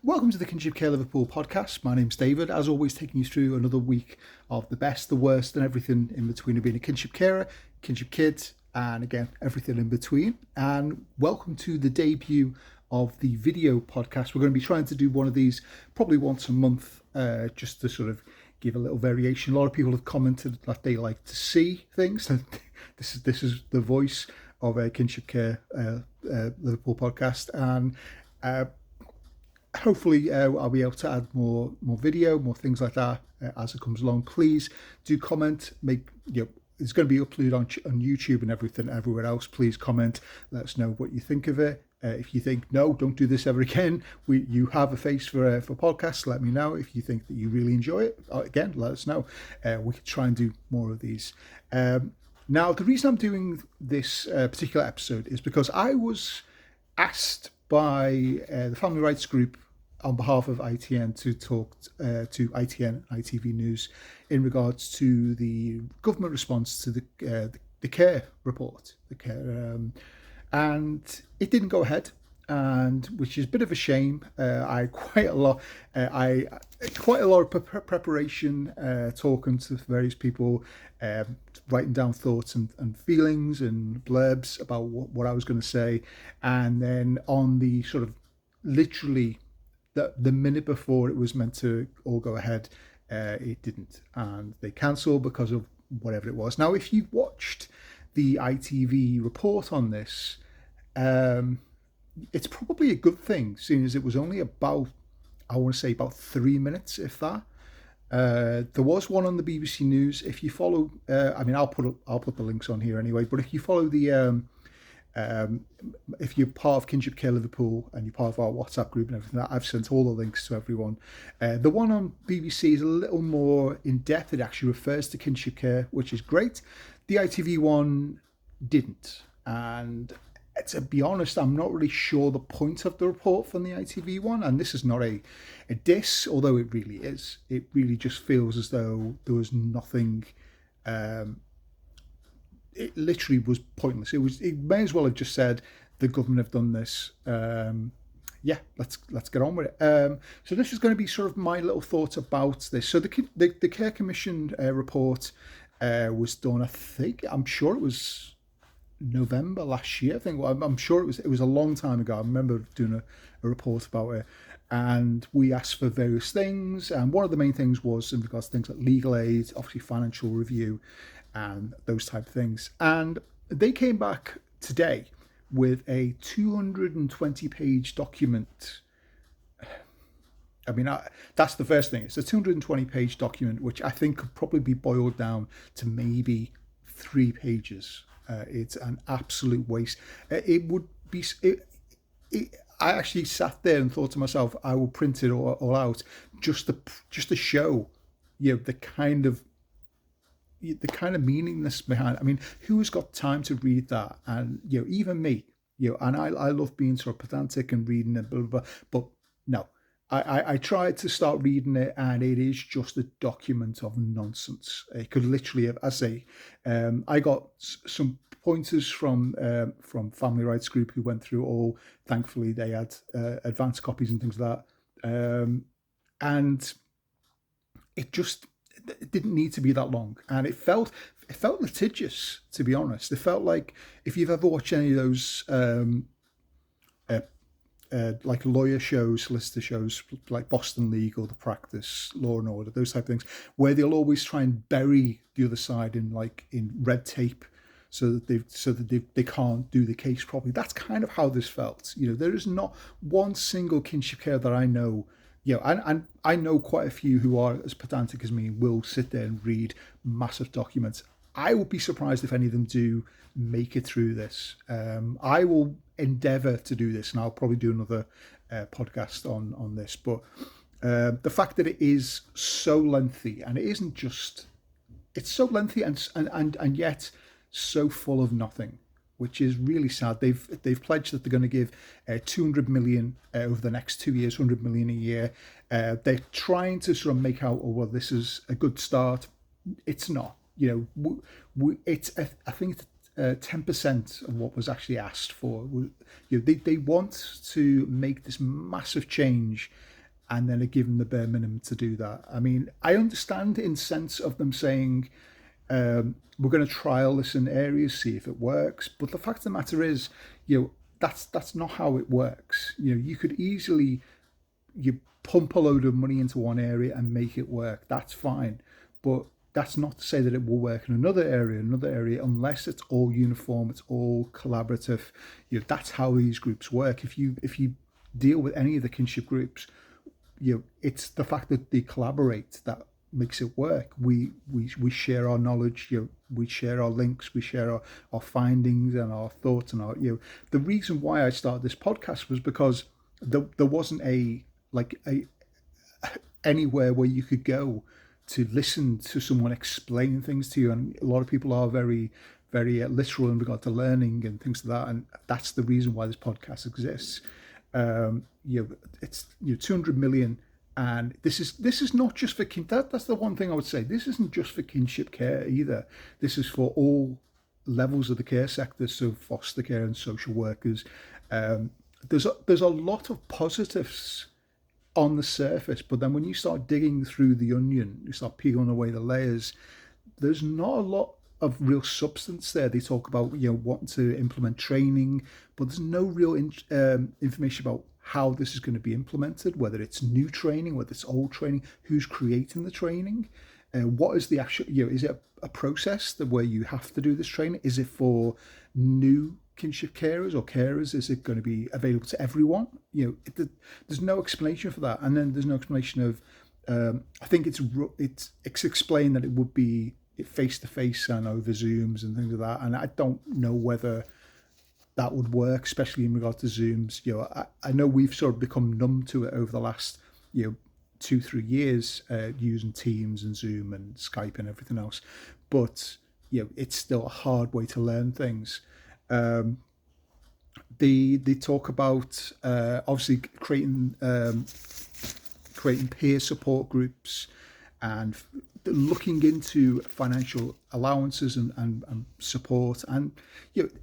Welcome to the Kinship Care Liverpool Podcast. My name's David, as always, taking you through another week of the best, the worst, and everything in between of being a kinship carer, kinship kid, and again, everything in between. And welcome to the debut of the video podcast. We're going to be trying to do one of these probably once a month, just to sort of give a little variation. A lot of people have commented that they like to see things. This is the voice of a Kinship Care Liverpool podcast, and hopefully I'll be able to add more video, more things like that as it comes along. Please do comment. It's going to be uploaded on YouTube and everything everywhere else. Please comment. Let us know what you think of it. If you think no, don't do this ever again. You have a face for podcasts. Let me know. If you think that you really enjoy it, again, let us know. We could try and do more of these. Now, the reason I'm doing this particular episode is because I was asked by the Family Rights Group on behalf of ITN to talk to ITN, ITV News, in regards to the government response to the care report, and it didn't go ahead, and which is a bit of a shame. I quite a lot of preparation, talking to various people, writing down thoughts and feelings and blurbs about what I was going to say, and then on the sort of literally the minute before it was meant to all go ahead, it didn't, and they cancelled because of whatever it was. Now, if you've watched the ITV report on this, it's probably a good thing, seeing as it was only about, I want to say, about 3 minutes, if that. There was one on the BBC News. If you follow, I'll put the links on here anyway. But if you follow if you're part of Kinship Care Liverpool and you're part of our WhatsApp group and everything, I've sent all the links to everyone. The one on BBC is a little more in depth. It actually refers to kinship care, which is great. The ITV one didn't, and to be honest, I'm not really sure the point of the report from the ITV one, and this is not a diss, although it really is. It really just feels as though there was nothing. It literally was pointless. It may as well have just said the government have done this. Let's get on with it. So this is going to be sort of my little thoughts about this. So the Care Commission report was done. I'm sure it was November last year. I'm sure it was a long time ago. I remember doing a report about it, and we asked for various things, and one of the main things was in regards to things like legal aid, obviously financial review, and those type of things. And they came back today with a 220-page document. That's the first thing. It's a 220-page document, which I think could probably be boiled down to maybe 3 pages. It's an absolute waste. It would be. I actually sat there and thought to myself, I will print it all out just to show, the kind of meaninglessness behind it. I mean, who's got time to read that? And even me, and I love being sort of pedantic and reading it, blah, blah, blah, but no. I tried to start reading it, and it is just a document of nonsense. It could literally have, I got some pointers from Family Rights Group who went through all. Thankfully, they had advanced copies and things like that. And it didn't need to be that long, and it felt litigious, to be honest. It felt like, if you've ever watched any of those like lawyer shows, solicitor shows, like Boston Legal, The Practice, Law and Order, those type of things, where they'll always try and bury the other side in red tape, so that they can't do the case properly. That's kind of how this felt. There is not one single kinship care that I know. And I know quite a few who are as pedantic as me, will sit there and read massive documents. I would be surprised if any of them do make it through this. I will endeavour to do this, and I'll probably do another podcast on this. But the fact that it is so lengthy, and it isn't just, it's so lengthy and yet so full of nothing, which is really sad. They've pledged that they're going to give 200 million over the next 2 years, 100 million a year. They're trying to sort of make out, this is a good start. It's not. I think 10% of what was actually asked for. They want to make this massive change, and then are given the bare minimum to do that. I mean, I understand in sense of them saying, we're going to trial this in areas, see if it works. But the fact of the matter is, that's not how it works. You could easily pump a load of money into one area and make it work. That's fine, but that's not to say that it will work in another area, unless it's all uniform, it's all collaborative. That's how these groups work. If you deal with any of the kinship groups, it's the fact that they collaborate that makes it work. We share our knowledge, we share our links, we share our findings and our thoughts and our the reason why I started this podcast was because there wasn't a anywhere where you could go to listen to someone explain things to you, and a lot of people are very very literal in regard to learning and things like that, and that's the reason why this podcast exists. It's 200 million. And this is not just for that's the one thing I would say. This isn't just for kinship care either. This is for all levels of the care sector, so foster care and social workers. There's a lot of positives on the surface, but then when you start digging through the onion, you start peeling away the layers, there's not a lot of real substance there. They talk about wanting to implement training, but there's no real information about how this is going to be implemented, whether it's new training, whether it's old training, who's creating the training, what is the actual, is it a process where you have to do this training? Is it for new kinship carers or carers? Is it going to be available to everyone? There's no explanation for that. And then there's no explanation of, I think it's explained that it would be face-to-face and over Zooms and things like that. And I don't know whether that would work, especially in regard to Zooms. I know we've sort of become numb to it over the last 2-3 years, using Teams and Zoom and Skype and everything else, but it's still a hard way to learn things. They talk about obviously creating peer support groups and looking into financial allowances and support. And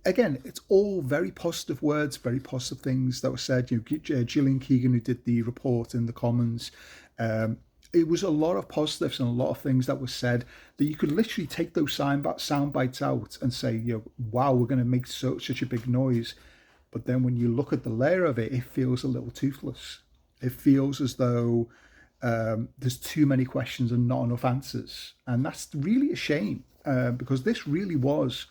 again, it's all very positive words, very positive things that were said. Gillian Keegan, who did the report in the Commons, it was a lot of positives and a lot of things that were said that you could literally take those sound bites out and say, wow, we're going to make such a big noise. But then when you look at the layer of it, it feels a little toothless. It feels as though there's too many questions and not enough answers. And that's really a shame, because this really was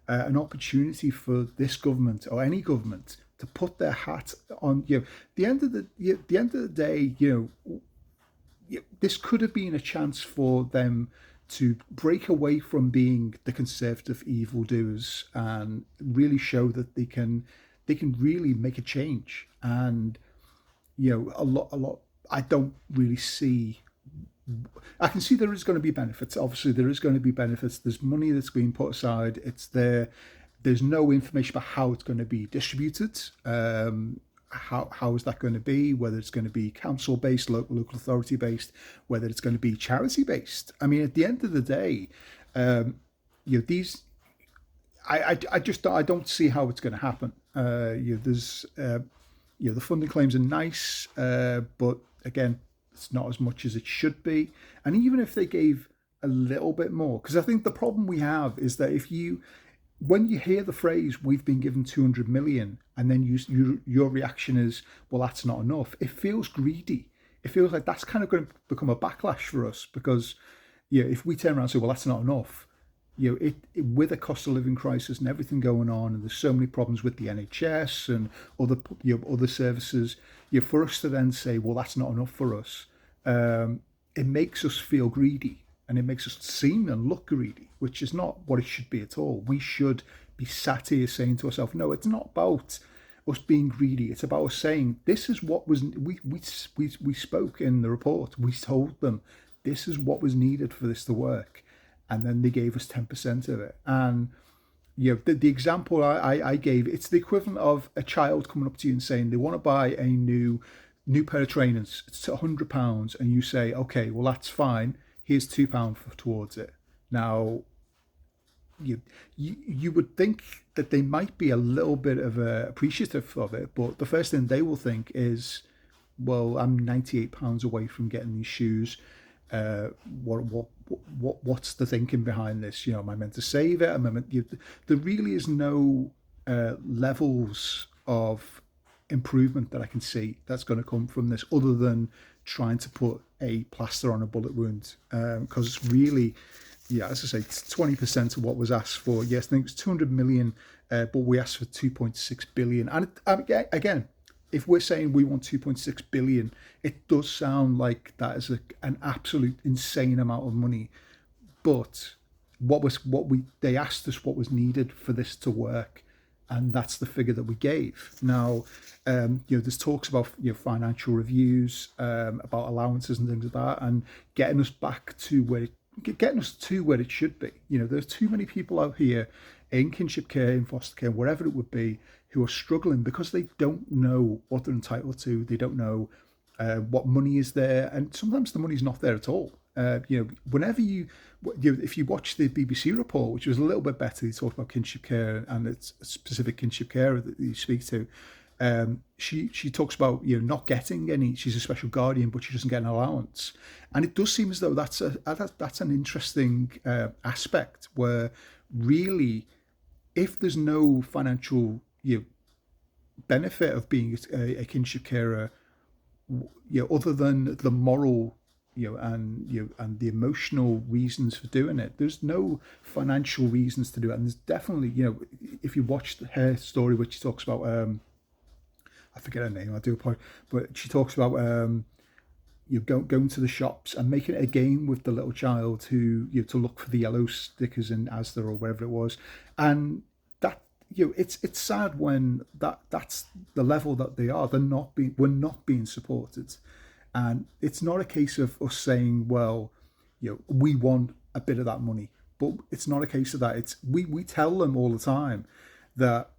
an opportunity for this government or any government to put their hat on. The end of the day, this could have been a chance for them to break away from being the conservative evildoers and really show that they can really make a change. And a lot. I don't really see. I can see there is going to be benefits. Obviously, there is going to be benefits. There's money that's being put aside. It's there. There's no information about how it's going to be distributed. How is that going to be? Whether it's going to be council based, local authority based, whether it's going to be charity based. I mean, at the end of the day, these. I don't see how it's going to happen. There's. The funding claims are nice, but again, it's not as much as it should be. And even if they gave a little bit more, because I think the problem we have is that when you hear the phrase, we've been given 200 million, and then your reaction is, well, that's not enough. It feels greedy. It feels like that's kind of going to become a backlash for us, because if we turn around and say, well, that's not enough, with a cost of living crisis and everything going on, and there's so many problems with the NHS and other services, for us to then say, well, that's not enough for us, it makes us feel greedy, and it makes us seem and look greedy, which is not what it should be at all. We should be sat here saying to ourselves, no, it's not about us being greedy. It's about us saying, this is what was we spoke in the report. We told them this is what was needed for this to work. And then they gave us 10% of it. And the example I gave, it's the equivalent of a child coming up to you and saying they want to buy a new pair of trainers. It's £100, and you say, okay, well, that's fine. Here's £2 towards it. Now, you would think that they might be a little bit of appreciative of it, but the first thing they will think is, well, I'm £98 away from getting these shoes. Uh, what's the thinking behind this? Am I meant to save it? There really is no levels of improvement that I can see that's going to come from this, other than trying to put a plaster on a bullet wound. Because really, yeah, as I say, it's 20% of what was asked for. Yes, I think it's 200 million, but we asked for 2.6 billion. And again, if we're saying we want 2.6 billion, it does sound like that is an absolute insane amount of money. But they asked us what was needed for this to work, and that's the figure that we gave. Now, there's talks about financial reviews, about allowances and things like that, and getting us to where it should be. There's too many people out here in kinship care, in foster care, wherever it would be, who are struggling because they don't know what they're entitled to. They don't know what money is there, and sometimes the money's not there at all. Whenever if you watch the BBC report, which was a little bit better, he talked about kinship care and it's a specific kinship carer that you speak to. She talks about not getting any. She's a special guardian, but she doesn't get an allowance, and it does seem as though that's an interesting aspect where really, if there's no financial benefit of being a kinship carer, other than the moral and the emotional reasons for doing it, there's no financial reasons to do it. And there's definitely if you watch her story, which she talks about, I forget her name, I do apologize, but she talks about going to the shops and making it a game with the little child who to look for the yellow stickers in Asda or wherever it was. And that it's sad when that's the level that they are. We're not being supported. And it's not a case of us saying, well, we want a bit of that money. But it's not a case of that. It's we tell them all the time that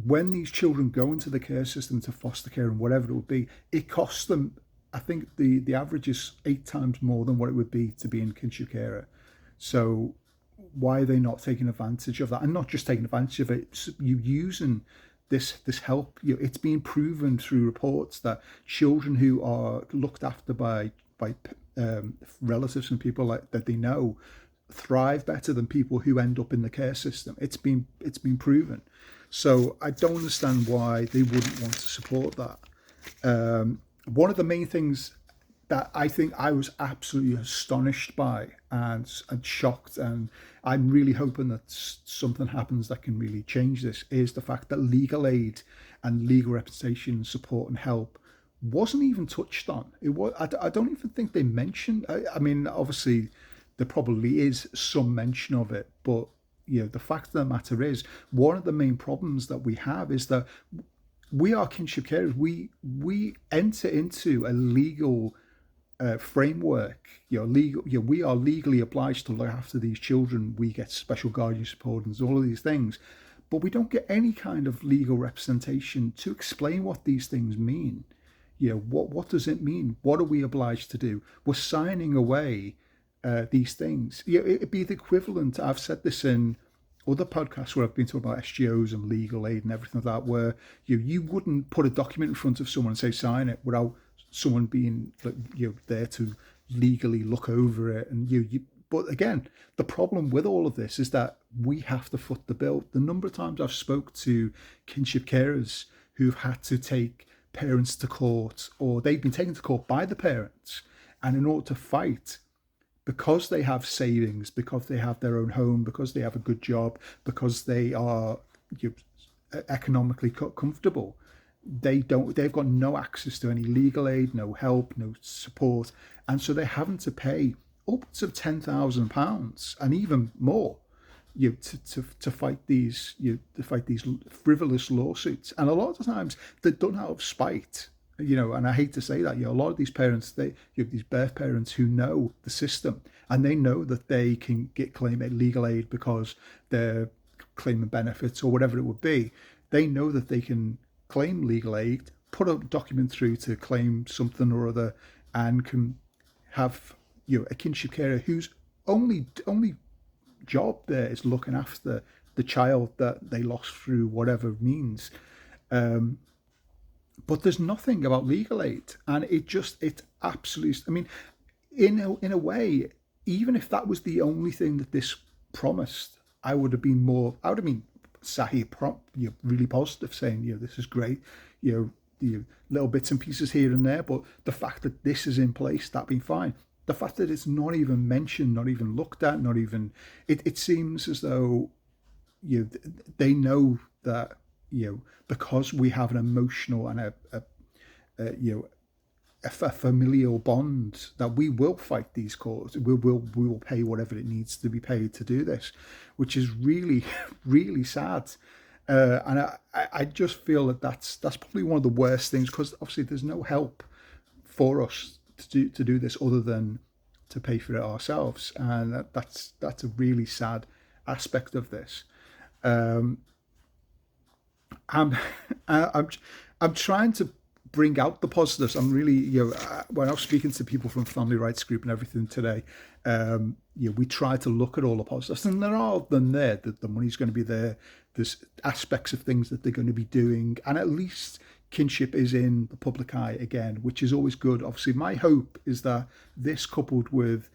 when these children go into the care system, to foster care and whatever it would be, it costs them, I think the average is 8 times more than what it would be to be in kinship carer. So why are they not taking advantage of that? And not just taking advantage of it, you using this help. It's being proven through reports that children who are looked after by relatives and people that they know thrive better than people who end up in the care system. It's been proven. So I don't understand why they wouldn't want to support that. One of the main things that I think I was absolutely astonished by and shocked, and I'm really hoping that something happens that can really change this, is the fact that legal aid and legal representation, support and help wasn't even touched on. I don't even think they mentioned. I mean, obviously there probably is some mention of it, but the fact of the matter is, one of the main problems that we have is that we are kinship carers. We enter into a legal framework. We are legally obliged to look after these children. We get special guardian support and all of these things, but we don't get any kind of legal representation to explain what these things mean. What does it mean? What are we obliged to do? We're signing away these things. It'd be the equivalent. I've said this in other podcasts where I've been talking about SGOs and legal aid and everything like that, where you wouldn't put a document in front of someone and say sign it without someone being there to legally look over it. And but again, the problem with all of this is that we have to foot the bill. The number of times I've spoke to kinship carers who've had to take parents to court, or they've been taken to court by the parents, and in order to fight, because they have savings, because they have their own home, because they have a good job, because they are economically comfortable, they've got no access to any legal aid, no help, no support, and so they're having to pay upwards of £10,000 and even more to fight these frivolous lawsuits. And a lot of the times they're done out of spite. And I hate to say that, a lot of these parents, these birth parents who know the system, and they know that they can claim legal aid because they're claiming benefits or whatever it would be. They know that they can claim legal aid, put a document through to claim something or other, and can have a kinship carer who's only job there is looking after the child that they lost through whatever means. But there's nothing about legal aid, and it's absolutely. I mean, in a way, even if that was the only thing that this promised, I would have been really positive, saying, this is great, little bits and pieces here and there, but the fact that this is in place, that'd be fine. The fact that it's not even mentioned, not even looked at, not even, it seems as though they know that because we have an emotional and a familial bond, that we will fight these courts. We will pay whatever it needs to be paid to do this, which is really really sad. And I just feel that that's probably one of the worst things, because obviously there's no help for us to do this other than to pay for it ourselves, and that's a really sad aspect of this. I'm I'm trying to bring out the positives. I'm really, when I was speaking to people from Family Rights Group and everything today, we try to look at all the positives, and there are them there. That the money's going to be there. There's aspects of things that they're going to be doing, and at least Kinship is in the public eye again, which is always good. Obviously, my hope is that this, coupled with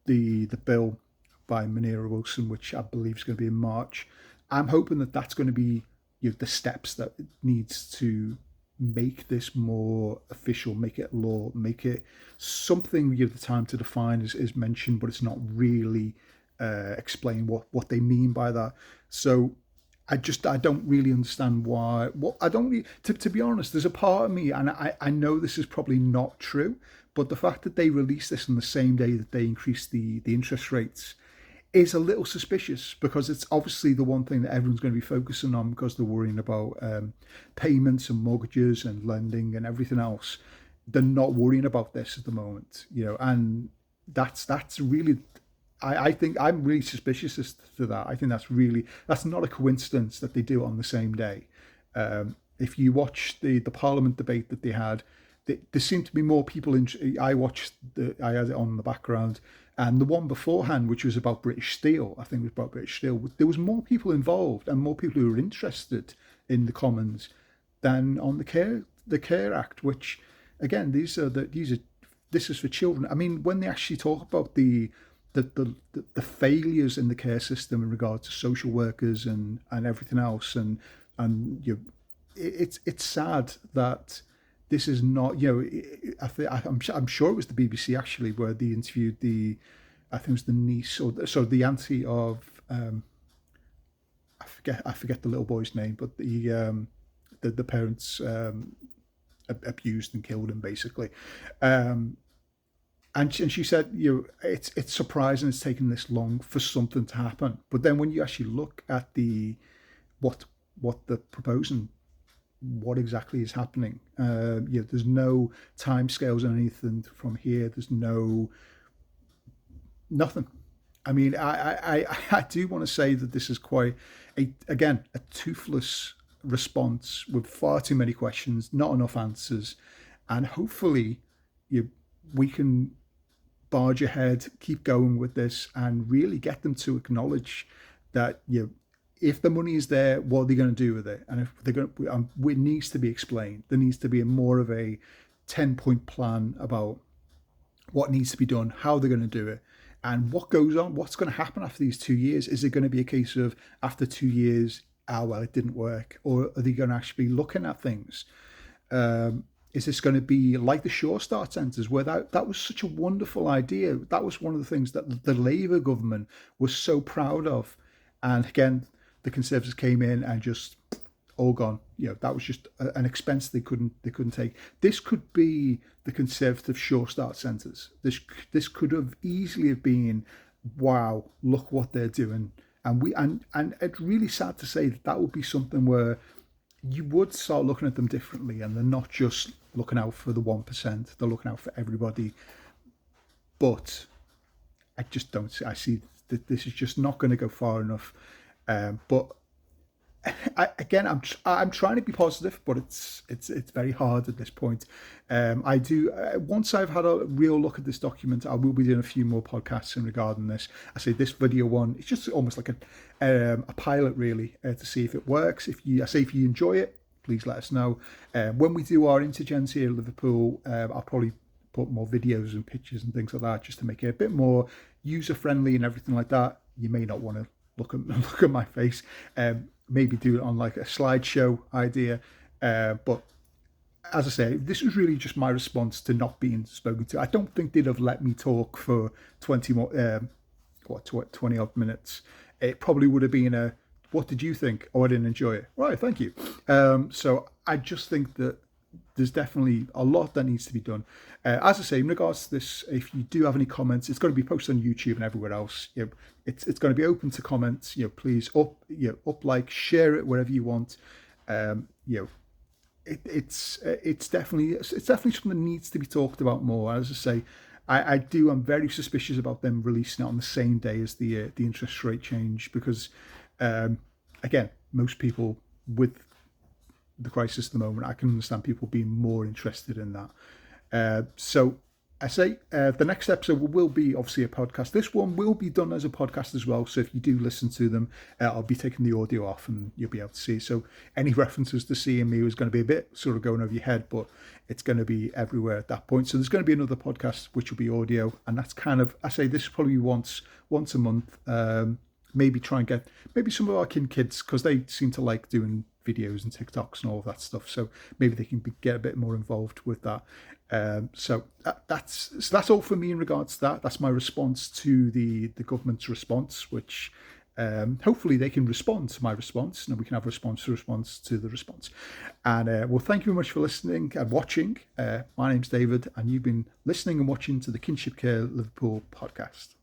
the bill by Munira Wilson, which I believe is going to be in March, I'm hoping that that's going to be the steps that it needs to make this more official, make it law, make it something the time to define is mentioned, but it's not really explain what they mean by that. So I don't really understand why. To be honest, there's a part of me, and I know this is probably not true, but the fact that they released this on the same day that they increased the interest rates is a little suspicious, because it's obviously the one thing that everyone's going to be focusing on, because they're worrying about payments and mortgages and lending and everything else. They're not worrying about this at the moment, and that's really, I think I'm really suspicious as to that. I think that's not a coincidence that they do it on the same day. If you watch the Parliament debate that they had, there seemed to be more people I had it on in the background, and the one beforehand, which was about British Steel, I think it was about British Steel, there was more people involved and more people who were interested in the Commons than on the Care Act, which again, this is for children. I mean, when they actually talk about the failures in the care system in regard to social workers and everything else, and it's sad that this is not, I'm sure it was the BBC actually where they interviewed I think it was the niece, or the auntie of, I forget the little boy's name, but the parents abused and killed him basically, and she said, it's surprising it's taken this long for something to happen. But then when you actually look at what they're proposing, what exactly is happening, there's no time scales on anything from here. There's nothing. I mean, I do want to say that this is quite a toothless response with far too many questions, not enough answers, and hopefully we can barge ahead, keep going with this, and really get them to acknowledge that if the money is there, what are they going to do with it? And if they're going to, it needs to be explained. There needs to be more of a 10-point plan about what needs to be done, how they're going to do it, and what goes on, what's going to happen after these 2 years. Is it going to be a case of after 2 years, well, it didn't work? Or are they going to actually be looking at things? Is this going to be like the Sure Start centres, where that was such a wonderful idea? That was one of the things that the Labour government was so proud of. And again, the Conservatives came in and just all gone. That was just an expense they couldn't take. This could be the Conservative Sure Start centres. This could have easily have been, wow, look what they're doing. And it's really sad to say that would be something where you would start looking at them differently, and they're not just looking out for the 1%, they're looking out for everybody. But I see that this is just not going to go far enough. But I'm trying to be positive, but it's very hard at this point. I do once I've had a real look at this document, I will be doing a few more podcasts in regarding this. I say this video one, it's just almost like a pilot really to see if it works. If you enjoy it, please let us know. When we do our intergens here at Liverpool, I'll probably put more videos and pictures and things like that just to make it a bit more user friendly and everything like that. You may not want to look at my face. Maybe do it on like a slideshow idea. But as I say, this was really just my response to not being spoken to. I don't think they'd have let me talk for 20 more, 20 odd minutes. It probably would have been a, what did you think? Oh, I didn't enjoy it. Right, thank you. So I just think that there's definitely a lot that needs to be done. As I say, in regards to this, if you do have any comments, it's going to be posted on YouTube and everywhere else. It's going to be open to comments. Please like, share it wherever you want. It's definitely something that needs to be talked about more. As I say, I'm very suspicious about them releasing it on the same day as the interest rate change because, again, most people with the crisis at the moment, I can understand people being more interested in that. So I say the next episode will be obviously a podcast. This one will be done as a podcast as well. So if you do listen to them, I'll be taking the audio off and you'll be able to see. So any references to seeing me is going to be a bit sort of going over your head, but it's going to be everywhere at that point. So there's going to be another podcast, which will be audio. And that's kind of, I say this is probably once a month. Maybe try and get maybe some of our kids, because they seem to like doing videos and TikToks and all of that stuff. So maybe they can get a bit more involved with that. So that's all for me in regards to that. That's my response to the government's response, which hopefully they can respond to my response and we can have a response to the response. And well, thank you very much for listening and watching. My name's David and you've been listening and watching to the Kinship Care Liverpool podcast.